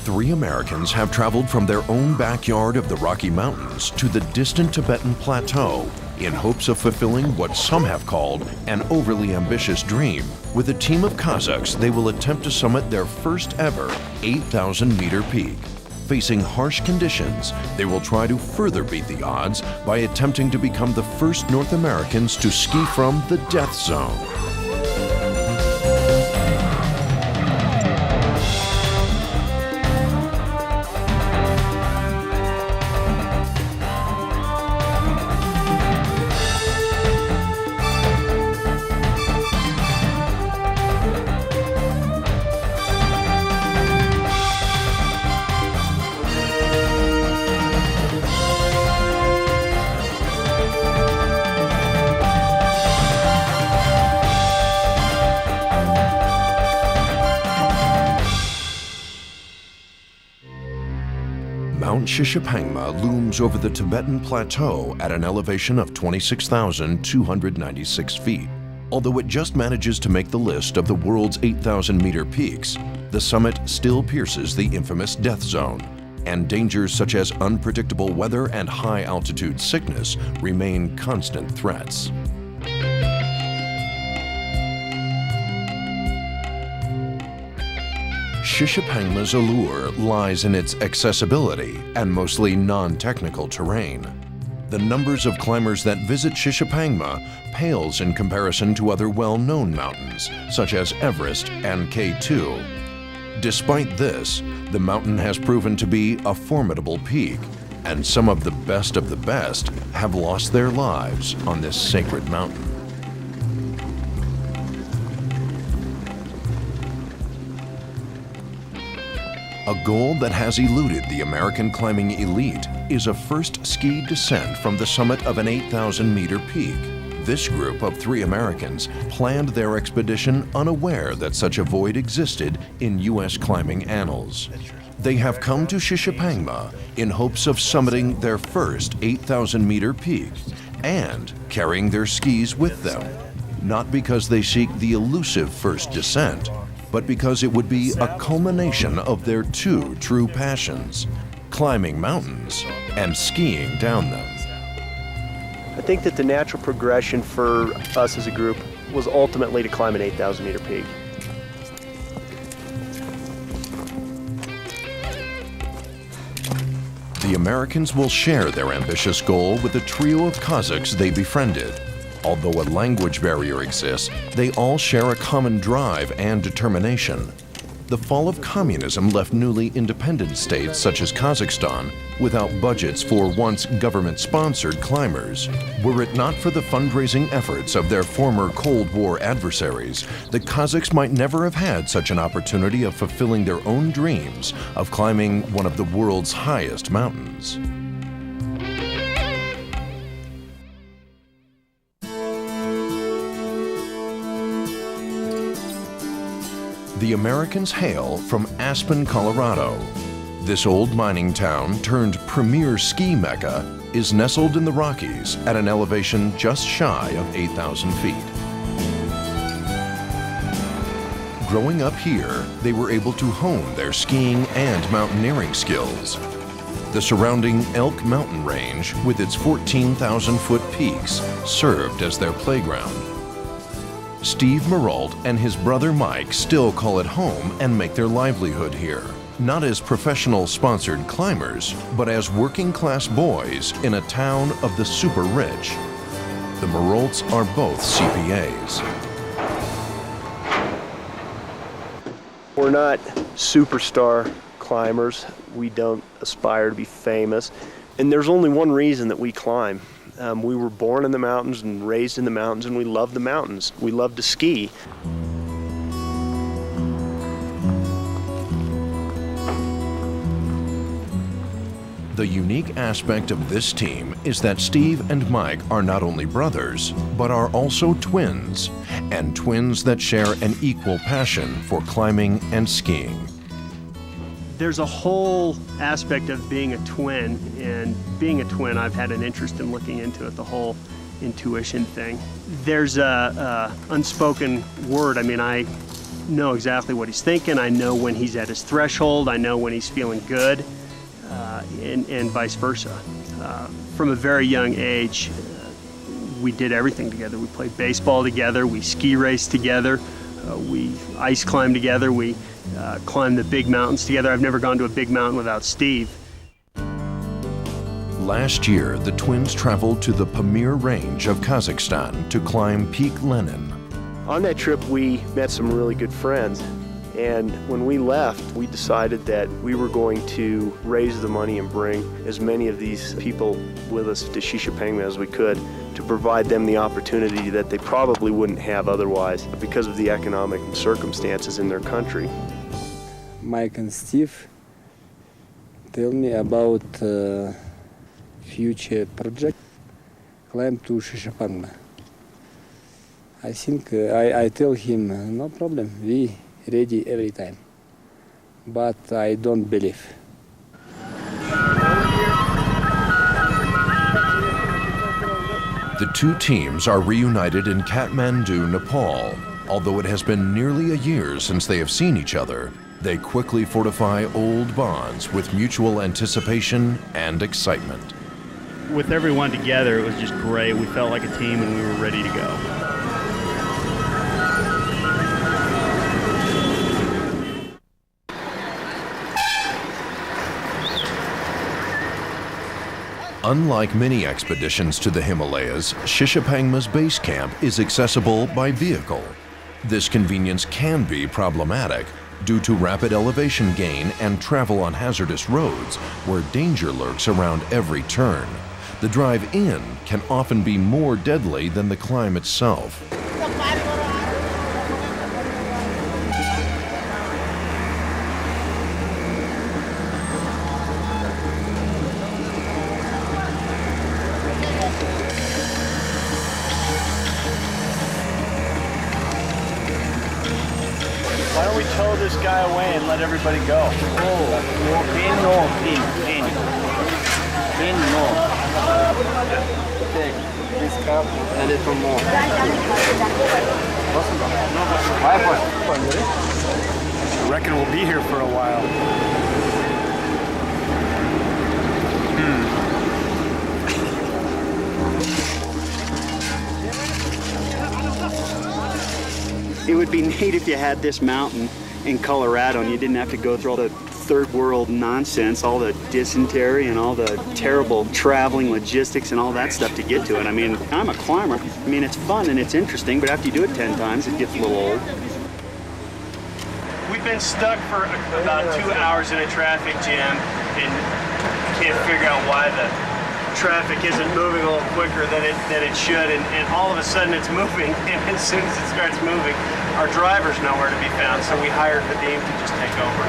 Three Americans have traveled from their own backyard of the Rocky Mountains to the distant Tibetan plateau in hopes of fulfilling what some have called an overly ambitious dream. With a team of Kazakhs, they will attempt to summit their first ever 8,000-meter peak. Facing harsh conditions, they will try to further beat the odds by attempting to become the first North Americans to ski from the death zone. Mount Shishapangma looms over the Tibetan plateau at an elevation of 26,296 feet. Although it just manages to make the list of the world's 8,000-meter peaks, the summit still pierces the infamous death zone, and dangers such as unpredictable weather and high-altitude sickness remain constant threats. Shishapangma's allure lies in its accessibility and mostly non-technical terrain. The numbers of climbers that visit Shishapangma pales in comparison to other well-known mountains, such as Everest and K2. Despite this, the mountain has proven to be a formidable peak, and some of the best have lost their lives on this sacred mountain. A goal that has eluded the American climbing elite is a first ski descent from the summit of an 8,000-meter peak. This group of three Americans planned their expedition unaware that such a void existed in U.S. climbing annals. They have come to Shishapangma in hopes of summiting their first 8,000-meter peak and carrying their skis with them, not because they seek the elusive first descent, but because it would be a culmination of their two true passions, climbing mountains and skiing down them. I think that the natural progression for us as a group was ultimately to climb an 8,000-meter peak. The Americans will share their ambitious goal with a trio of Kazakhs they befriended. Although a language barrier exists, they all share a common drive and determination. The fall of communism left newly independent states such as Kazakhstan without budgets for once government-sponsored climbers. Were it not for the fundraising efforts of their former Cold War adversaries, the Kazakhs might never have had such an opportunity of fulfilling their own dreams of climbing one of the world's highest mountains. The Americans hail from Aspen, Colorado. This old mining town turned premier ski mecca is nestled in the Rockies at an elevation just shy of 8,000 feet. Growing up here, they were able to hone their skiing and mountaineering skills. The surrounding Elk Mountain Range, with its 14,000-foot peaks, served as their playground. Steve Merault and his brother Mike still call it home and make their livelihood here, not as professional sponsored climbers, but as working class boys in a town of the super rich. The Meraults are both CPAs. We're not superstar climbers. We don't aspire to be famous. And there's only one reason that we climb. We were born in the mountains and raised in the mountains, and we love the mountains. We love to ski. The unique aspect of this team is that Steve and Mike are not only brothers, but are also twins, and twins that share an equal passion for climbing and skiing. There's a whole aspect of being a twin, and being a twin, I've had an interest in looking into it, the whole intuition thing. There's a unspoken word. I mean, I know exactly what he's thinking. I know when he's at his threshold. I know when he's feeling good, and vice versa. From a very young age, we did everything together. We played baseball together, we ski raced together, we ice climbed together, we climbed the big mountains together. I've never gone to a big mountain without Steve. Last year, the twins traveled to the Pamir range of Kazakhstan to climb Peak Lenin. On that trip, we met some really good friends. And when we left, we decided that we were going to raise the money and bring as many of these people with us to Shishapangma as we could, to provide them the opportunity that they probably wouldn't have otherwise because of the economic circumstances in their country. Mike and Steve tell me about future project, climb to Shishapangma. I think I tell him, no problem, we ready every time. But I don't believe. The two teams are reunited in Kathmandu, Nepal. Although it has been nearly a year since they have seen each other, they quickly fortify old bonds with mutual anticipation and excitement. With everyone together, it was just great. We felt like a team and we were ready to go. Unlike many expeditions to the Himalayas, Shishapangma's base camp is accessible by vehicle. This convenience can be problematic due to rapid elevation gain and travel on hazardous roads where danger lurks around every turn. The drive in can often be more deadly than the climb itself. Why don't we tow this guy away and let everybody go? Take this cup and a little more. I reckon we'll be here for a while. It would be neat if you had this mountain in Colorado and you didn't have to go through all the third world nonsense, all the dysentery and all the terrible traveling logistics and all that stuff to get to it. I mean, I'm a climber. I mean, it's fun and it's interesting, but after you do it 10 times, it gets a little old. We've been stuck for about 2 hours in a traffic jam and can't figure out why the traffic isn't moving a little quicker than it should, and all of a sudden it's moving, and as soon as it starts moving, our driver's nowhere to be found, so we hired Vadim to just take over.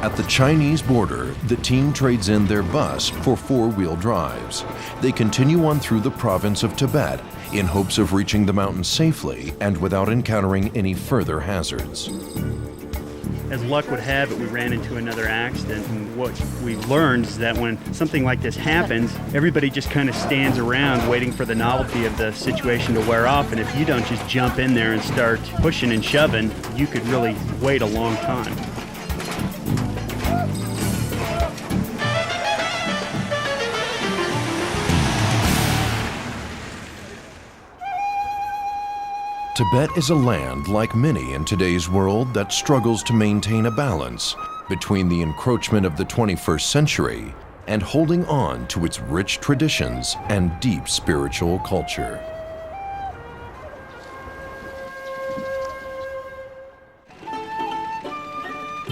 At the Chinese border, the team trades in their bus for four-wheel drives. They continue on through the province of Tibet in hopes of reaching the mountains safely and without encountering any further hazards. As luck would have it, we ran into another accident, and what we learned is that when something like this happens, everybody just kind of stands around waiting for the novelty of the situation to wear off, and if you don't just jump in there and start pushing and shoving, you could really wait a long time. Tibet is a land, like many in today's world, that struggles to maintain a balance between the encroachment of the 21st century and holding on to its rich traditions and deep spiritual culture.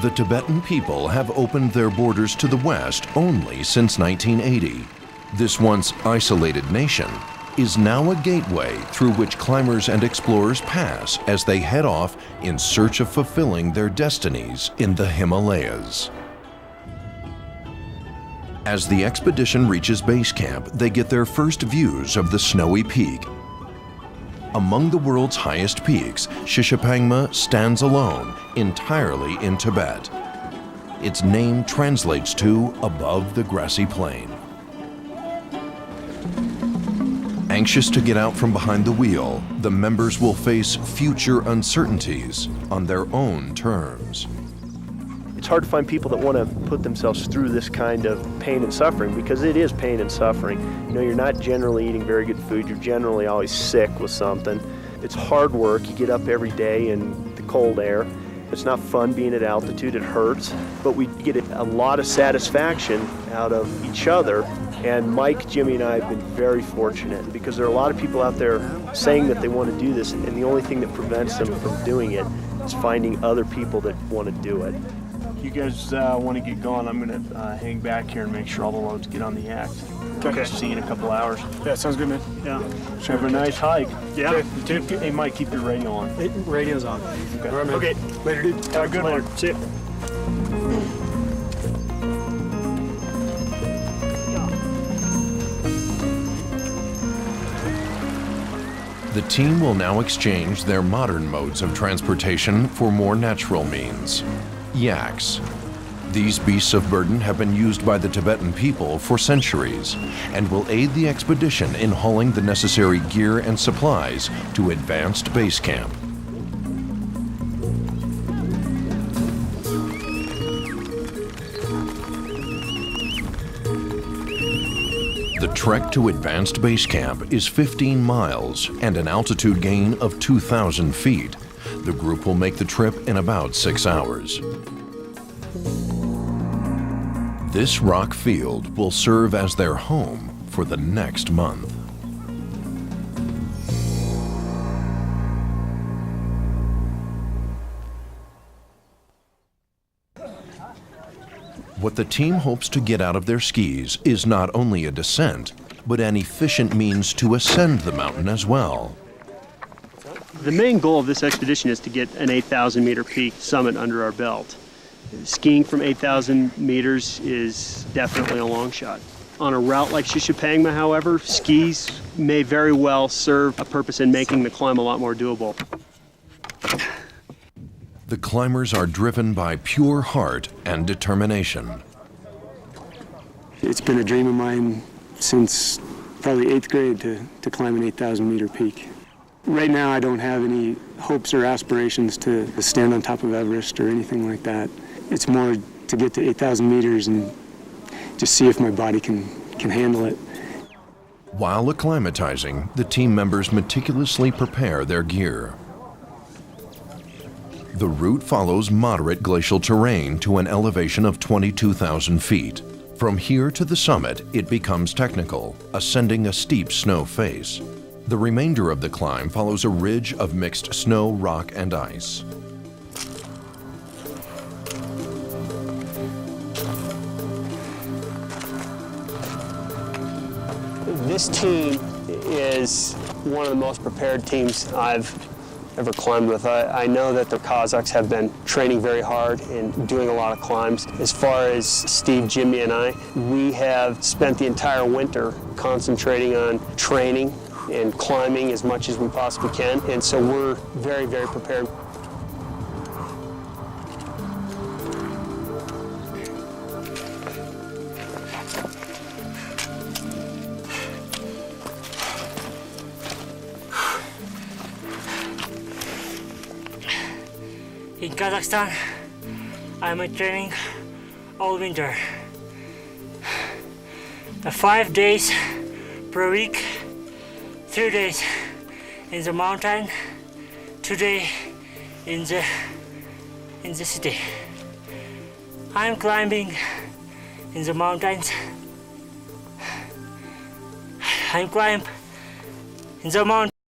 The Tibetan people have opened their borders to the West only since 1980. This once isolated nation is now a gateway through which climbers and explorers pass as they head off in search of fulfilling their destinies in the Himalayas. As the expedition reaches base camp, they get their first views of the snowy peak. Among the world's highest peaks, Shishapangma stands alone, entirely in Tibet. Its name translates to above the grassy plain. Anxious to get out from behind the wheel, the members will face future uncertainties on their own terms. It's hard to find people that want to put themselves through this kind of pain and suffering, because it is pain and suffering. You know, you're not generally eating very good food. You're generally always sick with something. It's hard work. You get up every day in the cold air. It's not fun being at altitude. It hurts. But we get a lot of satisfaction out of each other. And Mike, Jimmy, and I have been very fortunate, because there are a lot of people out there saying that they want to do this, and the only thing that prevents them from doing it is finding other people that want to do it. You guys want to get going, I'm going to hang back here and make sure all the loads get on the act. Okay. See you in a couple hours. Yeah, sounds good, man. Yeah. Have a nice hike. Yeah. Okay. Hey, Mike, keep your radio on. Radio's on. Okay. All right, man. Okay. Later, dude. Have a good one. See ya. The team will now exchange their modern modes of transportation for more natural means. Yaks. These beasts of burden have been used by the Tibetan people for centuries and will aid the expedition in hauling the necessary gear and supplies to advanced base camp. The trek to advanced base camp is 15 miles and an altitude gain of 2,000 feet. The group will make the trip in about 6 hours. This rock field will serve as their home for the next month. What the team hopes to get out of their skis is not only a descent, but an efficient means to ascend the mountain as well. The main goal of this expedition is to get an 8,000 meter peak summit under our belt. Skiing from 8,000 meters is definitely a long shot. On a route like Shishapangma, however, skis may very well serve a purpose in making the climb a lot more doable. The climbers are driven by pure heart and determination. It's been a dream of mine since probably 8th grade to climb an 8,000 meter peak. Right now I don't have any hopes or aspirations to stand on top of Everest or anything like that. It's more to get to 8,000 meters and just see if my body can handle it. While acclimatizing, the team members meticulously prepare their gear. The route follows moderate glacial terrain to an elevation of 22,000 feet. From here to the summit, it becomes technical, ascending a steep snow face. The remainder of the climb follows a ridge of mixed snow, rock, and ice. This team is one of the most prepared teams I've ever climbed with. I know that the Kazakhs have been training very hard and doing a lot of climbs. As far as Steve, Jimmy, and I, we have spent the entire winter concentrating on training and climbing as much as we possibly can, and so we're very, very prepared. In Kazakhstan, I'm training all winter. 5 days per week, 3 days in the mountain, 2 days in the city. I'm climbing in the mountains. I'm climbing in the mountain.